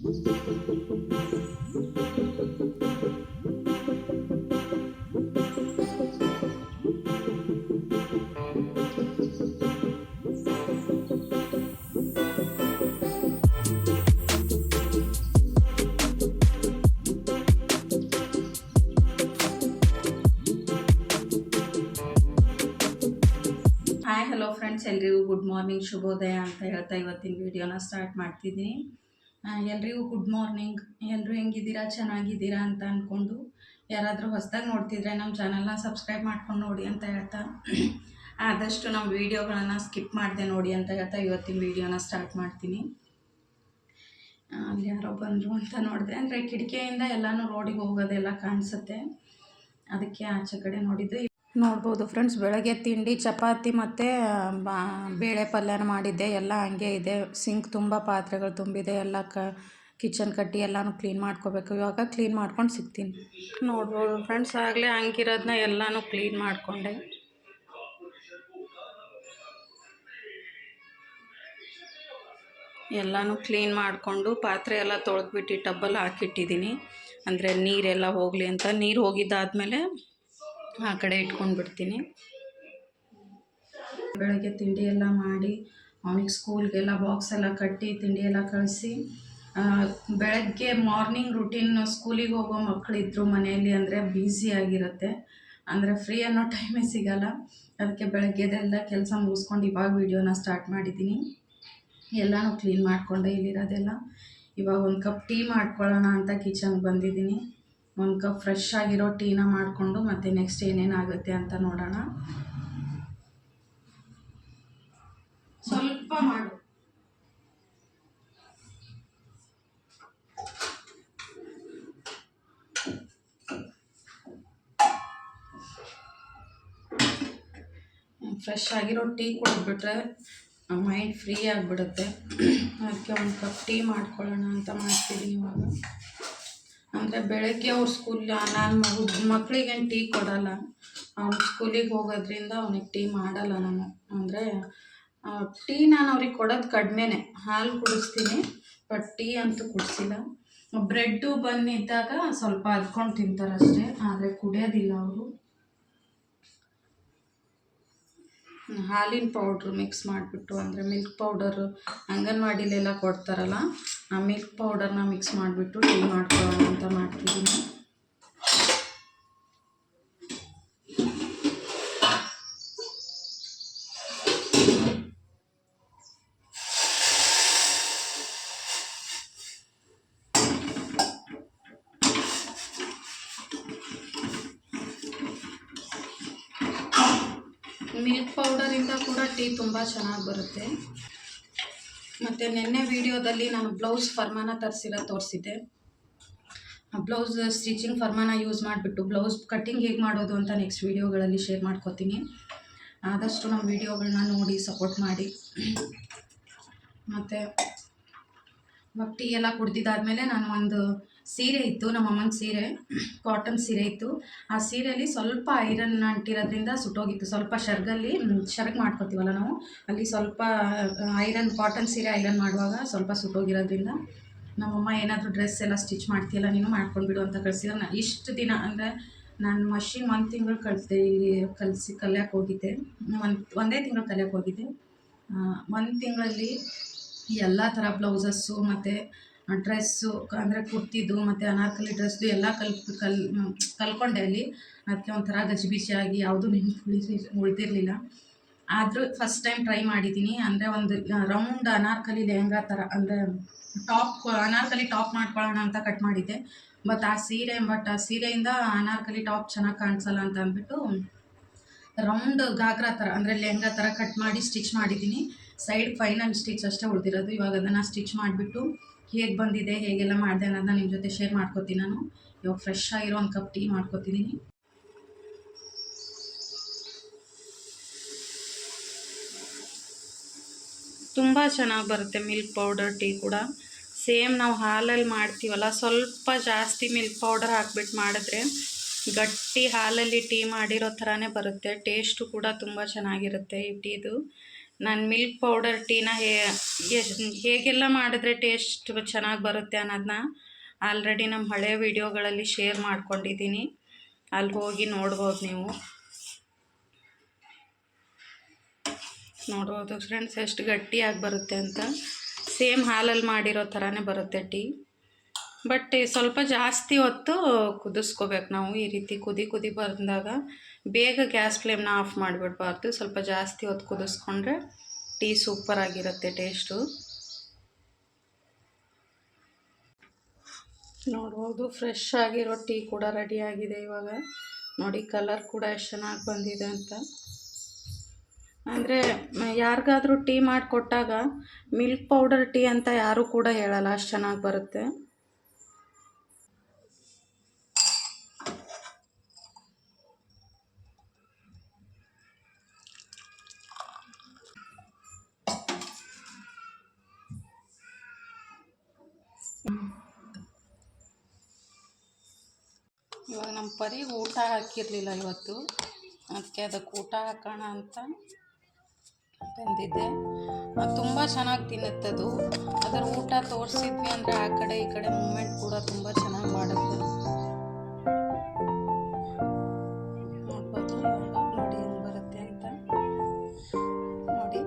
Hi hello friends, ಎಲ್ರಿಗೂ good morning, ಶುಭೋದಯ ಅಂತ ಹೇಳ್ತಾ ಇವತ್ತಿನ ವಿಡಿಯೋನ ಸ್ಟಾರ್ಟ್ ಮಾಡ್ತಿದ್ದೀನಿ. ಎಲ್ರಿಗೂ ಗುಡ್ ಮಾರ್ನಿಂಗ್. ಎಲ್ಲರೂ ಹೆಂಗಿದ್ದೀರಾ, ಚೆನ್ನಾಗಿದ್ದೀರಾ ಅಂತ ಅಂದ್ಕೊಂಡು, ಯಾರಾದರೂ ಹೊಸದಾಗಿ ನೋಡ್ತಿದ್ರೆ ನಮ್ಮ ಚಾನಲ್ನ ಸಬ್ಸ್ಕ್ರೈಬ್ ಮಾಡ್ಕೊಂಡು ನೋಡಿ ಅಂತ ಹೇಳ್ತಾ, ಆದಷ್ಟು ನಮ್ಮ ವೀಡಿಯೋಗಳನ್ನು ಸ್ಕಿಪ್ ಮಾಡಿದೆ ನೋಡಿ ಅಂತ ಹೇಳ್ತಾ ಇವತ್ತಿನ ವಿಡಿಯೋನ ಸ್ಟಾರ್ಟ್ ಮಾಡ್ತೀನಿ. ಅಲ್ಲಿ ಯಾರೋ ಬಂದರು ಅಂತ ನೋಡಿದೆ, ಅಂದರೆ ಕಿಟಕಿಯಿಂದ ಎಲ್ಲನೂ ರೋಡಿಗೆ ಹೋಗೋದೆಲ್ಲ ಕಾಣಿಸುತ್ತೆ, ಅದಕ್ಕೆ ಆಚೆ ಕಡೆ ನೋಡಿದ್ದು. ನೋಡ್ಬೋದು ಫ್ರೆಂಡ್ಸ್, ಬೆಳಗ್ಗೆ ತಿಂಡಿ ಚಪಾತಿ ಮತ್ತು ಬೇಳೆ ಪಲ್ಯನ ಮಾಡಿದ್ದೆ. ಎಲ್ಲ ಹಂಗೆ ಇದೆ. ಸಿಂಕ್ ತುಂಬ ಪಾತ್ರೆಗಳು ತುಂಬಿದೆ. ಎಲ್ಲ ಕಿಚನ್ ಕಟ್ಟಿ ಎಲ್ಲನೂ ಕ್ಲೀನ್ ಮಾಡ್ಕೋಬೇಕು. ಇವಾಗ ಕ್ಲೀನ್ ಮಾಡ್ಕೊಂಡು ಸಿಗ್ತೀನಿ. ನೋಡ್ಬೋದು ಫ್ರೆಂಡ್ಸ್, ಆಗಲೇ ಹಂಗಿರೋದನ್ನ ಎಲ್ಲನೂ ಕ್ಲೀನ್ ಮಾಡಿಕೊಂಡೆ. ಎಲ್ಲನೂ ಕ್ಲೀನ್ ಮಾಡಿಕೊಂಡು ಪಾತ್ರೆ ಎಲ್ಲ ತೊಳೆದ್ಬಿಟ್ಟು ಟಬ್ಬಲ್ಲಿ ಹಾಕಿಟ್ಟಿದ್ದೀನಿ. ಅಂದರೆ ನೀರೆಲ್ಲ ಹೋಗಲಿ ಅಂತ. ನೀರು ಹೋಗಿದ್ದಾದಮೇಲೆ ಆ ಕಡೆ ಇಟ್ಕೊಂಡು ಬಿಡ್ತೀನಿ. ಬೆಳಗ್ಗೆ ತಿಂಡಿ ಎಲ್ಲ ಮಾಡಿ ಅವನಿಗೆ ಸ್ಕೂಲ್ಗೆಲ್ಲ ಬಾಕ್ಸ್ ಎಲ್ಲ ಕಟ್ಟಿ ತಿಂಡಿ ಎಲ್ಲ ಕಳಿಸಿ, ಬೆಳಗ್ಗೆ ಮಾರ್ನಿಂಗ್ ರುಟೀನ್ ಸ್ಕೂಲಿಗೆ ಹೋಗೋ ಮಕ್ಕಳಿದ್ರು ಮನೆಯಲ್ಲಿ ಅಂದರೆ ಬ್ಯುಸಿಯಾಗಿರುತ್ತೆ. ಅಂದರೆ ಫ್ರೀ ಅನ್ನೋ ಟೈಮೇ ಸಿಗೋಲ್ಲ. ಅದಕ್ಕೆ ಬೆಳಗ್ಗೆದೆಲ್ಲ ಕೆಲಸ ಮುಗಿಸ್ಕೊಂಡು ಇವಾಗ ವೀಡಿಯೋನ ಸ್ಟಾರ್ಟ್ ಮಾಡಿದ್ದೀನಿ. ಎಲ್ಲನೂ ಕ್ಲೀನ್ ಮಾಡಿಕೊಂಡೆ ಇಲ್ಲಿರೋದೆಲ್ಲ. ಇವಾಗ ಒಂದು ಕಪ್ ಟೀ ಮಾಡ್ಕೊಳ್ಳೋಣ ಅಂತ ಕಿಚನ್ಗೆ ಬಂದಿದ್ದೀನಿ. ಒಂದು ಕಪ್ ಫ್ರೆಶ್ ಆಗಿರೋ ಟೀನ ಮಾಡಿಕೊಂಡು ಮತ್ತೆ ನೆಕ್ಸ್ಟ್ ಏನೇನಾಗುತ್ತೆ ಅಂತ ನೋಡೋಣ. ಸ್ವಲ್ಪ ಮಾಡು. ಫ್ರೆಶ್ ಆಗಿರೋ ಟೀ ಕುಡಿದ್ಬಿಟ್ರೆ ಮೈಂಡ್ ಫ್ರೀ ಆಗಿಬಿಡುತ್ತೆ. ಅದಕ್ಕೆ ಒಂದು ಕಪ್ ಟೀ ಮಾಡ್ಕೊಳ್ಳೋಣ ಅಂತ ಮಾಡ್ತಿದ್ದೀನಿ ಇವಾಗ. ಅಂದರೆ ಬೆಳಗ್ಗೆ ಅವ್ರ ಸ್ಕೂಲ್ ನಾನು ಮಕ್ಕಳಿಗೇನು ಟೀ ಕೊಡೋಲ್ಲ. ಅವ್ನು ಸ್ಕೂಲಿಗೆ ಹೋಗೋದ್ರಿಂದ ಅವನಿಗೆ ಟೀ ಮಾಡಲ್ಲ ನಾನು. ಅಂದರೆ ಟೀ ನಾನು ಅವ್ರಿಗೆ ಕೊಡೋದು ಕಡಿಮೆನೇ. ಹಾಲು ಕುಡಿಸ್ತೀನಿ, ಬಟ್ ಟೀ ಅಂತೂ ಕುಡಿಸಿಲ್ಲ. ಬ್ರೆಡ್ಡು ಬಂದಿದ್ದಾಗ ಸ್ವಲ್ಪ ಅದ್ಕೊಂಡು ತಿಂತಾರಷ್ಟೇ, ಆದರೆ ಕುಡಿಯೋದಿಲ್ಲ ಅವರು. ಹಾಲಿನ ಪೌಡ್ರು ಮಿಕ್ಸ್ ಮಾಡಿಬಿಟ್ಟು, ಅಂದರೆ ಮಿಲ್ಕ್ ಪೌಡರು ಅಂಗನವಾಡಿಲೆಲ್ಲ ಕೊಡ್ತಾರಲ್ಲ, ಆ ಮಿಲ್ಕ್ ಪೌಡರ್ನ ಮಿಕ್ಸ್ ಮಾಡಿಬಿಟ್ಟು ಟೀ ಮಾಡ್ಕೊಳ್ಳೋಣ ಅಂತ ಮಾಡ್ತಿದ್ದೀನಿ. ಮಿಲ್ಕ್ ಪೌಡರಿಂದ ಕೂಡ ಟೀ ತುಂಬ ಚೆನ್ನಾಗಿ ಬರುತ್ತೆ. ಮತ್ತು ನಿನ್ನೆ ವಿಡಿಯೋದಲ್ಲಿ ನಾನು ಬ್ಲೌಸ್ ಫರ್ಮಾನ ತೋರಿಸಿದ್ದೆ. ಬ್ಲೌಸ್ ಸ್ಟಿಚಿಂಗ್ ಫರ್ಮಾನ ಯೂಸ್ ಮಾಡಿಬಿಟ್ಟು ಬ್ಲೌಸ್ ಕಟ್ಟಿಂಗ್ ಹೇಗೆ ಮಾಡೋದು ಅಂತ ನೆಕ್ಸ್ಟ್ ವೀಡಿಯೋಗಳಲ್ಲಿ ಶೇರ್ ಮಾಡ್ಕೋತೀನಿ. ಆದಷ್ಟು ನಮ್ಮ ವೀಡಿಯೋಗಳನ್ನ ನೋಡಿ ಸಪೋರ್ಟ್ ಮಾಡಿ. ಮತ್ತು ಇವಾಗ ಟೀ ಎಲ್ಲ ಕುಡ್ದಿದ್ದಾದಮೇಲೆ ನಾನು ಒಂದು ಸೀರೆ ಇತ್ತು, ನಮ್ಮ ಅಮ್ಮನ ಸೀರೆ, ಕಾಟನ್ ಸೀರೆ ಇತ್ತು. ಆ ಸೀರೆಯಲ್ಲಿ ಸ್ವಲ್ಪ ಐರನ್ ಅಂಟಿರೋದ್ರಿಂದ ಸುಟ್ಟೋಗಿತ್ತು. ಸ್ವಲ್ಪ ಶರ್ಗ್ ಮಾಡ್ಕೊತೀವಲ್ಲ ನಾವು, ಅಲ್ಲಿ ಸ್ವಲ್ಪ ಐರನ್, ಕಾಟನ್ ಸೀರೆ ಐರನ್ ಮಾಡುವಾಗ ಸ್ವಲ್ಪ ಸುಟ್ಟೋಗಿರೋದ್ರಿಂದ ನಮ್ಮಮ್ಮ ಏನಾದರೂ ಡ್ರೆಸ್ ಎಲ್ಲ ಸ್ಟಿಚ್ ಮಾಡ್ತೀಯಲ್ಲ ನೀನು ಮಾಡ್ಕೊಂಡ್ಬಿಡು ಅಂತ ಕಳಿಸಿದ್ರು. ನಾನು ಇಷ್ಟು ದಿನ ಅಂದರೆ ನಾನು ಮಷಿನ್ 1 ತಿಂಗಳು ಕಲಿಯಕ್ಕೆ ಹೋಗಿದ್ದೆ. ಒಂದೇ ತಿಂಗಳು ಕಲಿಯಕ್ಕೆ ಹೋಗಿದ್ದೆ. 1 ತಿಂಗಳಲ್ಲಿ ಎಲ್ಲ ಥರ ಬ್ಲೌಸಸ್ಸು ಮತ್ತು ಡ್ರೆಸ್ಸು, ಅಂದರೆ ಕುರ್ತಿದ್ದು ಮತ್ತು ಅನಾರ್ಕಲಿ ಡ್ರೆಸ್ದು ಎಲ್ಲ ಕಲ್ಕೊಂಡೆ ಅಲ್ಲಿ. ಅದಕ್ಕೆ ಒಂಥರ ಗಜಿಬಿಜಿಯಾಗಿ ಯಾವುದೂ ಉಳಿದಿರಲಿಲ್ಲ. ಆದರೂ ಫಸ್ಟ್ ಟೈಮ್ ಟ್ರೈ ಮಾಡಿದ್ದೀನಿ. ಅಂದರೆ ಒಂದು ರೌಂಡ್ ಅನಾರ್ಕಲಿ ಲೆಹಂಗಾ ಥರ, ಅಂದರೆ ಅನಾರ್ಕಲಿ ಟಾಪ್ ಮಾಡ್ಕೊಳ್ಳೋಣ ಅಂತ ಕಟ್ ಮಾಡಿದ್ದೆ. ಬಟ್ ಆ ಸೀರೆಯಿಂದ ಅನಾರ್ಕಲಿ ಟಾಪ್ ಚೆನ್ನಾಗಿ ಕಾಣಿಸಲ್ಲ ಅಂತ ಅಂದ್ಬಿಟ್ಟು ರೌಂಡ್ ಘಾಗ್ರಾ ಥರ, ಅಂದರೆ ಲೆಹಂಗಾ ಥರ ಕಟ್ ಮಾಡಿ ಸ್ಟಿಚ್ ಮಾಡಿದ್ದೀನಿ. ಸೈಡ್ ಫೈನಲ್ ಸ್ಟಿಚ್ ಅಷ್ಟೇ ಉಳಿದಿರೋದು. ಇವಾಗ ಅದನ್ನು ಸ್ಟಿಚ್ ಮಾಡಿಬಿಟ್ಟು ಹೇಗೆ ಬಂದಿದೆ, ಹೇಗೆಲ್ಲ ಮಾಡಿದೆ ಅನ್ನೋದನ್ನ ನಿಮ್ಮ ಜೊತೆ ಶೇರ್ ಮಾಡ್ಕೋತೀನಿ ನಾನು. ಇವಾಗ ಫ್ರೆಶ್ ಆಗಿರೋ ಒಂದು ಕಪ್ ಟೀ ಮಾಡ್ಕೋತಿದ್ದೀನಿ. ತುಂಬ ಚೆನ್ನಾಗಿ ಬರುತ್ತೆ ಮಿಲ್ಕ್ ಪೌಡರ್ ಟೀ ಕೂಡ. ಸೇಮ್ ನಾವು ಹಾಲಲ್ಲಿ ಮಾಡ್ತೀವಲ್ಲ, ಸ್ವಲ್ಪ ಜಾಸ್ತಿ ಮಿಲ್ಕ್ ಪೌಡರ್ ಹಾಕ್ಬಿಟ್ಟು ಮಾಡಿದ್ರೆ ಗಟ್ಟಿ ಹಾಲಲ್ಲಿ ಟೀ ಮಾಡಿರೋ ಥರನೇ ಬರುತ್ತೆ. ಟೇಸ್ಟು ಕೂಡ ತುಂಬ ಚೆನ್ನಾಗಿರುತ್ತೆ ಈ ಟೀದು. ನಾನು ಮಿಲ್ಕ್ ಪೌಡರ್ ಟೀನ ಹೇಗೆಲ್ಲ ಮಾಡಿದ್ರೆ ಟೇಸ್ಟ್ ಚೆನ್ನಾಗಿ ಬರುತ್ತೆ ಅನ್ನೋದನ್ನ ಆಲ್ರೆಡಿ ನಮ್ಮ ಹಳೆಯ ವಿಡಿಯೋಗಳಲ್ಲಿ ಶೇರ್ ಮಾಡ್ಕೊಂಡಿದ್ದೀನಿ. ಅಲ್ಲಿ ಹೋಗಿ ನೋಡ್ಬೋದು, ನೀವು ನೋಡ್ಬೋದು ಫ್ರೆಂಡ್ಸ್ ಎಷ್ಟು ಗಟ್ಟಿಯಾಗಿ ಬರುತ್ತೆ ಅಂತ. ಸೇಮ್ ಹಾಲಲ್ಲಿ ಮಾಡಿರೋ ಥರನೇ ಬರುತ್ತೆ ಟೀ. ಬಟ್ ಸ್ವಲ್ಪ ಜಾಸ್ತಿ ಹೊತ್ತು ಕುದಿಸ್ಕೋಬೇಕು ನಾವು. ಈ ರೀತಿ ಕುದಿ ಬಂದಾಗ ಬೇಗ ಗ್ಯಾಸ್ ಫ್ಲೇಮ್ನ ಆಫ್ ಮಾಡಿಬಿಡ್ಬಾರ್ದು. ಸ್ವಲ್ಪ ಜಾಸ್ತಿ ಹೊತ್ತು ಕುದಿಸ್ಕೊಂಡ್ರೆ ಟೀ ಸೂಪರಾಗಿರುತ್ತೆ ಟೇಸ್ಟು. ನೋಡ್ಬೋದು ಫ್ರೆಶ್ ಆಗಿರೋ ಟೀ ಕೂಡ ರೆಡಿಯಾಗಿದೆ. ಇವಾಗ ನೋಡಿ ಕಲರ್ ಕೂಡ ಎಷ್ಟು ಚೆನ್ನಾಗಿ ಬಂದಿದೆ ಅಂತ. ಅಂದರೆ ಯಾರಿಗಾದರೂ ಟೀ ಮಾಡಿಕೊಟ್ಟಾಗ ಮಿಲ್ಕ್ ಪೌಡರ್ ಟೀ ಅಂತ ಯಾರೂ ಕೂಡ ಹೇಳಲ್ಲ, ಅಷ್ಟು ಚೆನ್ನಾಗಿ ಬರುತ್ತೆ. ಇವಾಗ ನಮ್ಮ ಪರಿಗೆ ಊಟ ಹಾಕಿರಲಿಲ್ಲ ಇವತ್ತು, ಅದಕ್ಕೆ ಅದಕ್ಕೆ ಊಟ ಹಾಕೋಣ ಅಂತ ತಂದಿದ್ದೆ. ತುಂಬ ಚೆನ್ನಾಗಿ ತಿನ್ನುತ್ತದು. ಅದರ ಊಟ ತೋರಿಸಿದ್ವಿ ಅಂದರೆ ಆ ಕಡೆ ಈ ಕಡೆ ಮೂಮೆಂಟ್ ಕೂಡ ತುಂಬ ಚೆನ್ನಾಗಿ ಮಾಡುತ್ತೆ. ನೋಡ್ಬೋದು ನೋಡಿ ಹೆಂಗೆ ಬರುತ್ತೆ ಅಂತ. ನೋಡಿ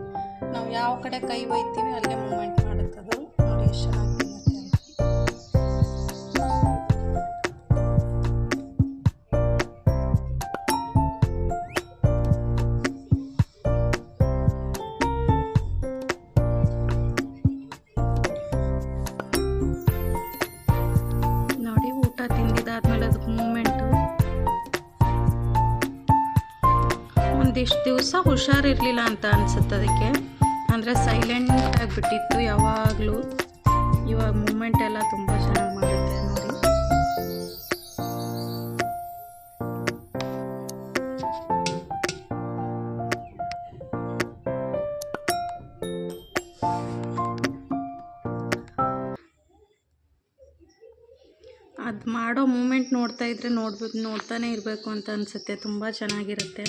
ನಾವು ಯಾವ ಕಡೆ ಕೈ ಒಯ್ತೀವಿ ಅಲ್ಲೇ ಮೂಮೆಂಟ್ ಮಾಡುತ್ತದು. ನೋಡಿ ಎಷ್ಟು ಚೆನ್ನಾಗಿ ತಿನ್ನುತ್ತೆ ಅಂತ. ತಿಂದಿದ್ದಾದ್ಮೇಲೆ ಅದಕ್ಕೆ ಮೂಮೆಂಟು ಒಂದಿಷ್ಟು ದಿವಸ ಹುಷಾರಿರಲಿಲ್ಲ ಅಂತ ಅನಿಸುತ್ತೆ ಅದಕ್ಕೆ. ಅಂದರೆ ಸೈಲೆಂಟ್ ಆಗಿಬಿಟ್ಟಿತ್ತು ಯಾವಾಗಲೂ. ಇವಾಗ ಮೂಮೆಂಟ್ ಎಲ್ಲ ತುಂಬ ಚೆನ್ನಾಗಿ ಮಾಡುತ್ತೆ ನೋಡಿ. ಅದು ಮಾಡೋ ಮೂಮೆಂಟ್ ನೋಡ್ತಾ ಇದ್ರೆ ನೋಡ್ತಾನೆ ಇರಬೇಕು ಅಂತ ಅನಿಸುತ್ತೆ. ತುಂಬ ಚೆನ್ನಾಗಿರುತ್ತೆ.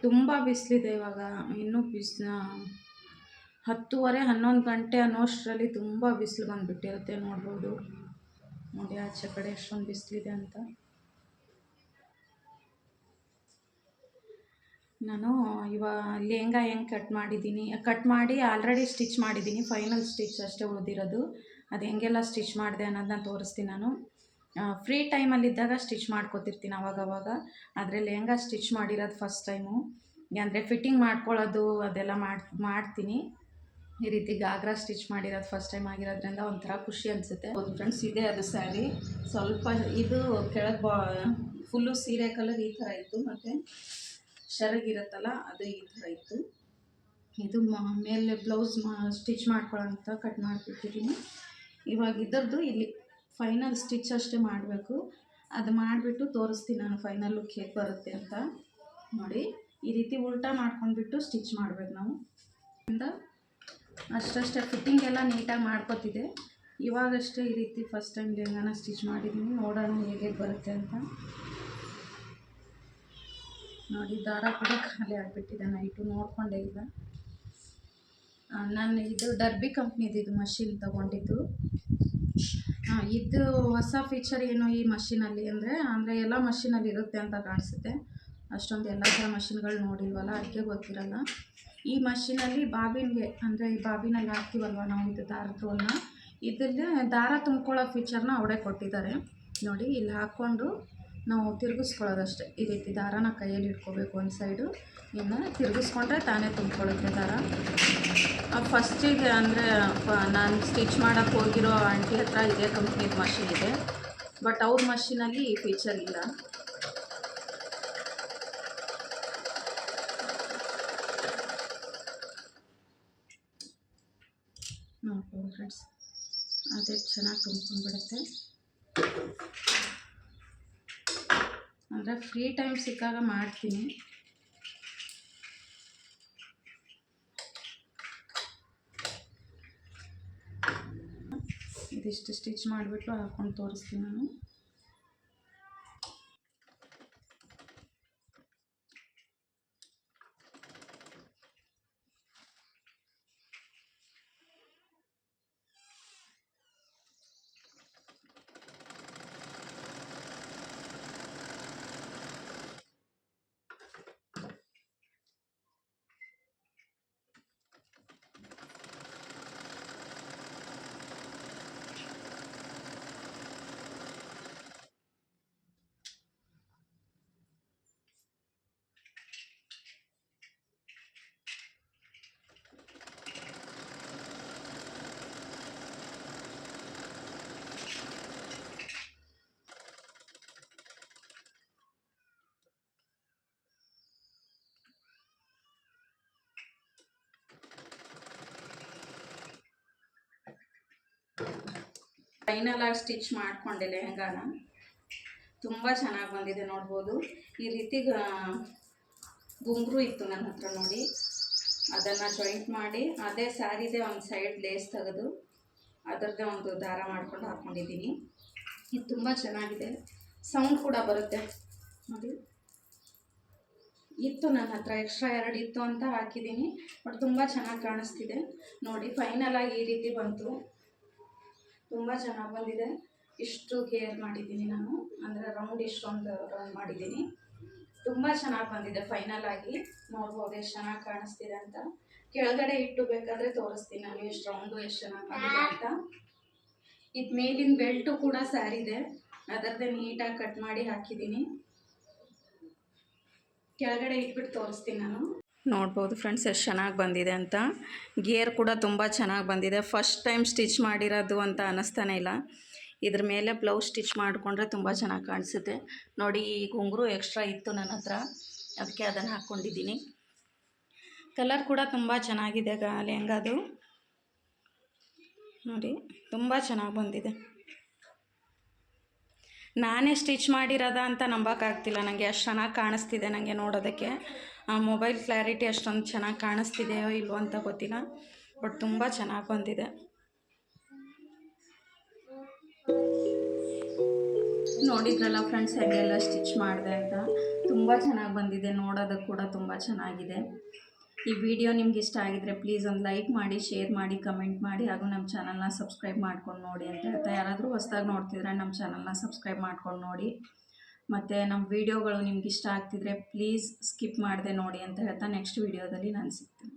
ತುಂಬ ಬಿಸಿಲಿದೆ ಇವಾಗ. ಇನ್ನೂ 10:30-11 ಗಂಟೆ ಅನ್ನೋಷ್ಟರಲ್ಲಿ ತುಂಬ ಬಿಸಿಲು ಬಂದುಬಿಟ್ಟಿರುತ್ತೆ. ನೋಡ್ಬೋದು ನೋಡಿ ಆಚೆ ಕಡೆ ಎಷ್ಟೊಂದು ಬಿಸಿಲಿದೆ ಅಂತ. ನಾನು ಇವಾಗ ಲೆಹಂಗಾ ಹೆಂಗೆ ಕಟ್ ಮಾಡಿ ಆಲ್ರೆಡಿ ಸ್ಟಿಚ್ ಮಾಡಿದ್ದೀನಿ. ಫೈನಲ್ ಸ್ಟಿಚ್ ಅಷ್ಟೇ ಉಳಿದಿರೋದು. ಅದು ಹೆಂಗೆಲ್ಲ ಸ್ಟಿಚ್ ಮಾಡಿದೆ ಅನ್ನೋದನ್ನ ತೋರಿಸ್ತೀನಿ. ನಾನು ಫ್ರೀ ಟೈಮಲ್ಲಿದ್ದಾಗ ಸ್ಟಿಚ್ ಮಾಡ್ಕೋತಿರ್ತೀನಿ ಅವಾಗವಾಗ. ಆದರೆ ಲೆಹಂಗಾ ಸ್ಟಿಚ್ ಮಾಡಿರೋದು ಫಸ್ಟ್ ಟೈಮು. ಅಂದರೆ ಫಿಟ್ಟಿಂಗ್ ಮಾಡ್ಕೊಳ್ಳೋದು ಅದೆಲ್ಲ ಮಾಡ್ತೀನಿ. ಈ ರೀತಿ ಗಾಗ್ರಾ ಸ್ಟಿಚ್ ಮಾಡಿರೋದು ಫಸ್ಟ್ ಟೈಮ್ ಆಗಿರೋದ್ರಿಂದ ಒಂಥರ ಖುಷಿ ಅನಿಸುತ್ತೆ. ಹೌದು ಫ್ರೆಂಡ್ಸ್, ಇದೆ ಅದು ಸ್ಯಾರಿ. ಸ್ವಲ್ಪ ಇದು ಕೆಳಗೆ ಫುಲ್ಲು ಸೀರೆ ಕಲರ್ ಈ ಥರ ಇತ್ತು, ಮತ್ತು ಶರಗಿರುತ್ತಲ್ಲ ಅದು ಈ ಥರ ಇತ್ತು. ಇದು ಮೇಲೆ ಬ್ಲೌಸ್ ಸ್ಟಿಚ್ ಮಾಡ್ಕೊಳ್ಳೋಂಥ ಕಟ್ ಮಾಡಿಬಿಟ್ಟಿದ್ದೀನಿ. ಇವಾಗ ಇದರದ್ದು ಇಲ್ಲಿ ಫೈನಲ್ ಸ್ಟಿಚ್ ಅಷ್ಟೇ ಮಾಡಬೇಕು. ಅದು ಮಾಡಿಬಿಟ್ಟು ತೋರಿಸ್ತೀನಿ ನಾನು ಫೈನಲ್ ಲುಕ್ ಹೇಗೆ ಬರುತ್ತೆ ಅಂತ. ನೋಡಿ ಈ ರೀತಿ ಉಲ್ಟಾ ಮಾಡ್ಕೊಂಡ್ಬಿಟ್ಟು ಸ್ಟಿಚ್ ಮಾಡಬೇಕು ನಾವು. ಅಷ್ಟೇ ಫಿಟ್ಟಿಂಗ್ ಎಲ್ಲ ನೀಟಾಗಿ ಮಾಡ್ಕೊತಿದ್ದೆ. ಇವಾಗಷ್ಟೇ ಈ ರೀತಿ ಫಸ್ಟ್ ಟೈಮ್ ಲೆಹಂಗಾನ ಸ್ಟಿಚ್ ಮಾಡಿದ್ದೀನಿ. ನೋಡೋಣ ಹೇಗೆ ಬರುತ್ತೆ ಅಂತ. ನೋಡಿ ದಾರ ಕೂಡ ಖಾಲಿ ಆಗಿಬಿಟ್ಟಿದೆ. ನೈಟು ನೋಡಿಕೊಂಡೇ ಇಲ್ಲ ನಾನು. ಇದು ಡರ್ಬಿ ಕಂಪ್ನಿದು ಇದು ಮಷಿನ್ ತೊಗೊಂಡಿದ್ದು. ಇದು ಹೊಸ ಫೀಚರ್ ಏನು ಈ ಮಷಿನಲ್ಲಿ ಅಂದರೆ ಎಲ್ಲ ಮಷಿನಲ್ಲಿ ಇರುತ್ತೆ ಅಂತ ಕಾಣಿಸುತ್ತೆ. ಅಷ್ಟೊಂದು ಎಲ್ಲ ಥರ ಮಷಿನ್ಗಳು ನೋಡಿಲ್ವಲ್ಲ, ಅದಕ್ಕೆ ಗೊತ್ತಿರಲ್ಲ. ಈ ಮಷಿನಲ್ಲಿ ಬಾಬಿನ್ಗೆ ಅಂದರೆ ಈ ಬಾಬಿನಲ್ಲಿ ಹಾಕ್ತೀವಲ್ವ ನಾವು ಇದು ದಾರದ ರೋಲ್ನ, ಇದರಲ್ಲಿ ದಾರ ತುಂಬ್ಕೊಳ್ಳೋ ಫೀಚರ್ನ ಅವರೇ ಕೊಟ್ಟಿದ್ದಾರೆ. ನೋಡಿ ಇಲ್ಲಿ ಹಾಕ್ಕೊಂಡು ನಾವು ತಿರುಗಿಸ್ಕೊಳ್ಳೋದಷ್ಟೇ. ಈ ರೀತಿ ದಾರಾನ ಕೈಯಲ್ಲಿ ಇಟ್ಕೋಬೇಕು ಒಂದು ಸೈಡು. ಇನ್ನು ತಿರುಗಿಸ್ಕೊಂಡ್ರೆ ತಾನೇ ತುಂಬ್ಕೊಳ್ಳುತ್ತೆ ದಾರ. ಫಸ್ಟಿಗೆ ಅಂದರೆ ನಾನು ಸ್ಟಿಚ್ ಮಾಡೋಕ್ಕೆ ಹೋಗಿರೋ ಆಂಟಿ ಹತ್ರ ಇದೇ ಕಂಪ್ನಿದು ಮಷಿನ್ ಇದೆ. ಬಟ್ ಅವ್ರ ಮಷಿನಲ್ಲಿ ಈ ಫೀಚರ್ ಇಲ್ಲ. ನೋಡ್ಬೋದು ಫ್ರೆಂಡ್ಸ್, ಅದೇ ಚೆನ್ನಾಗಿ ತುಂಬ್ಕೊಂಡ್ಬಿಡುತ್ತೆ. ಅಂದರೆ ಫ್ರೀ ಟೈಮ್ ಸಿಕ್ಕಾಗ ಮಾಡ್ತೀನಿ. ಇದಿಷ್ಟು ಸ್ಟಿಚ್ ಮಾಡಿಬಿಟ್ಟು ಹಾಕ್ಕೊಂಡು ತೋರಿಸ್ತೀನಿ ನಾನು. ಫೈನಲ್ ಆಗಿ ಸ್ಟಿಚ್ ಮಾಡಿಕೊಂಡೆ ಲೆಹಂಗಾನ. ತುಂಬ ಚೆನ್ನಾಗಿ ಬಂದಿದೆ ನೋಡ್ಬೋದು. ಈ ರೀತಿ ಗುಂಗುರು ಇತ್ತು ನನ್ನ ಹತ್ರ ನೋಡಿ, ಅದನ್ನು ಜಾಯಿಂಟ್ ಮಾಡಿ ಅದೇ ಸ್ಯಾರಿದೆ ಒಂದು ಸೈಡ್ ಲೇಸ್ ತೆಗೆದು ಅದರದ್ದೇ ಒಂದು ದಾರ ಮಾಡ್ಕೊಂಡು ಹಾಕ್ಕೊಂಡಿದ್ದೀನಿ. ಇದು ತುಂಬ ಚೆನ್ನಾಗಿದೆ, ಸೌಂಡ್ ಕೂಡ ಬರುತ್ತೆ ನೋಡಿ. ಇತ್ತು ನನ್ನ ಹತ್ರ ಎಕ್ಸ್ಟ್ರಾ 2 ಇತ್ತು ಅಂತ ಹಾಕಿದ್ದೀನಿ, ಬಟ್ ತುಂಬ ಚೆನ್ನಾಗಿ ಕಾಣಿಸ್ತಿದೆ ನೋಡಿ. ಫೈನಲ್ ಆಗಿ ಈ ರೀತಿ ಬಂತು, ತುಂಬ ಚೆನ್ನಾಗಿ ಬಂದಿದೆ. ಇಷ್ಟು ಕೇರ್ ಮಾಡಿದ್ದೀನಿ ನಾನು, ಅಂದರೆ ರೌಂಡ್ ಇಷ್ಟೊಂದು ರೌಂಡ್ ಮಾಡಿದ್ದೀನಿ. ತುಂಬ ಚೆನ್ನಾಗಿ ಬಂದಿದೆ. ಫೈನಲ್ ಆಗಿ ನೋಡ್ಬೋದು ಎಷ್ಟು ಚೆನ್ನಾಗಿ ಕಾಣಿಸ್ತಿದೆ ಅಂತ. ಕೆಳಗಡೆ ಇಟ್ಟು ಬೇಕಾದರೆ ತೋರಿಸ್ತೀನಿ ನಾನು ಎಷ್ಟು ರೌಂಡು ಎಷ್ಟು ಚೆನ್ನಾಗಿ ಬಂದಿದೆ ಅಂತ. ಇದು ಮೇಲಿನ ಬೆಲ್ಟು ಕೂಡ ಸ್ಯಾರಿದೆ, ಅದರದ್ದೇ ನೀಟಾಗಿ ಕಟ್ ಮಾಡಿ ಹಾಕಿದ್ದೀನಿ. ಕೆಳಗಡೆ ಇಟ್ಬಿಟ್ಟು ತೋರಿಸ್ತೀನಿ ನಾನು. ನೋಡ್ಬೋದು ಫ್ರೆಂಡ್ಸ್ ಎಷ್ಟು ಚೆನ್ನಾಗಿ ಬಂದಿದೆ ಅಂತ. ಗೇರ್ ಕೂಡ ತುಂಬ ಚೆನ್ನಾಗಿ ಬಂದಿದೆ. ಫಸ್ಟ್ ಟೈಮ್ ಸ್ಟಿಚ್ ಮಾಡಿರೋದು ಅಂತ ಅನ್ನಿಸ್ತಾನೆ ಇಲ್ಲ. ಇದ್ರ ಮೇಲೆ ಬ್ಲೌಸ್ ಸ್ಟಿಚ್ ಮಾಡಿಕೊಂಡ್ರೆ ತುಂಬ ಚೆನ್ನಾಗಿ ಕಾಣಿಸುತ್ತೆ ನೋಡಿ. ಈ ಗುಂಗುರು ಎಕ್ಸ್ಟ್ರಾ ಇತ್ತು ನನ್ನ ಹತ್ರ, ಅದಕ್ಕೆ ಅದನ್ನು ಹಾಕ್ಕೊಂಡಿದ್ದೀನಿ. ಕಲರ್ ಕೂಡ ತುಂಬ ಚೆನ್ನಾಗಿದೆ ಲೆಹಂಗಾದು ನೋಡಿ, ತುಂಬ ಚೆನ್ನಾಗಿ ಬಂದಿದೆ. ನಾನೇ ಸ್ಟಿಚ್ ಮಾಡಿರೋದ ಅಂತ ನಂಬೋಕ್ಕಾಗ್ತಿಲ್ಲ ನನಗೆ, ಅಷ್ಟು ಚೆನ್ನಾಗಿ ಕಾಣಿಸ್ತಿದೆ ನನಗೆ ನೋಡೋದಕ್ಕೆ. ಮೊಬೈಲ್ ಕ್ಲಾರಿಟಿ ಅಷ್ಟೊಂದು ಚೆನ್ನಾಗಿ ಕಾಣಿಸ್ತಿದೆಯೋ ಇಲ್ವೋ ಅಂತ ಗೊತ್ತಿಲ್ಲ, ಬಟ್ ತುಂಬ ಚೆನ್ನಾಗಿ ಬಂದಿದೆ. ನೋಡಿದ್ರಲ್ಲ ಫ್ರೆಂಡ್ಸ್ ಹೇಗೆಲ್ಲ ಸ್ಟಿಚ್ ಮಾಡಿದೆ ಅಂತ. ತುಂಬ ಚೆನ್ನಾಗಿ ಬಂದಿದೆ, ನೋಡೋದಕ್ಕೆ ಕೂಡ ತುಂಬ ಚೆನ್ನಾಗಿದೆ. ಈ ವಿಡಿಯೋ ನಿಮ್ಗೆ ಇಷ್ಟ ಆಗಿದ್ರೆ ಪ್ಲೀಸ್ ಒಂದು ಲೈಕ್ ಮಾಡಿ, ಶೇರ್ ಮಾಡಿ, ಕಮೆಂಟ್ ಮಾಡಿ, ಹಾಗೂ ನಮ್ಮ ಚಾನಲ್ನ ಸಬ್ಸ್ಕ್ರೈಬ್ ಮಾಡ್ಕೊಂಡು ನೋಡಿ ಅಂತ ಹೇಳ್ತಾ, ಯಾರಾದರೂ ಹೊಸದಾಗಿ ನೋಡ್ತಿದ್ರೆ ನಮ್ಮ ಚಾನಲ್ನ ಸಬ್ಸ್ಕ್ರೈಬ್ ಮಾಡ್ಕೊಂಡು ನೋಡಿ. ಮತ್ತು ನಮ್ಮ ವೀಡಿಯೋಗಳು ನಿಮ್ಗೆ ಇಷ್ಟ ಆಗ್ತಿದ್ರೆ ಪ್ಲೀಸ್ ಸ್ಕಿಪ್ ಮಾಡದೆ ನೋಡಿ ಅಂತ ಹೇಳ್ತಾ ನೆಕ್ಸ್ಟ್ ವೀಡಿಯೋದಲ್ಲಿ ನಾನು ಸಿಗ್ತೀನಿ.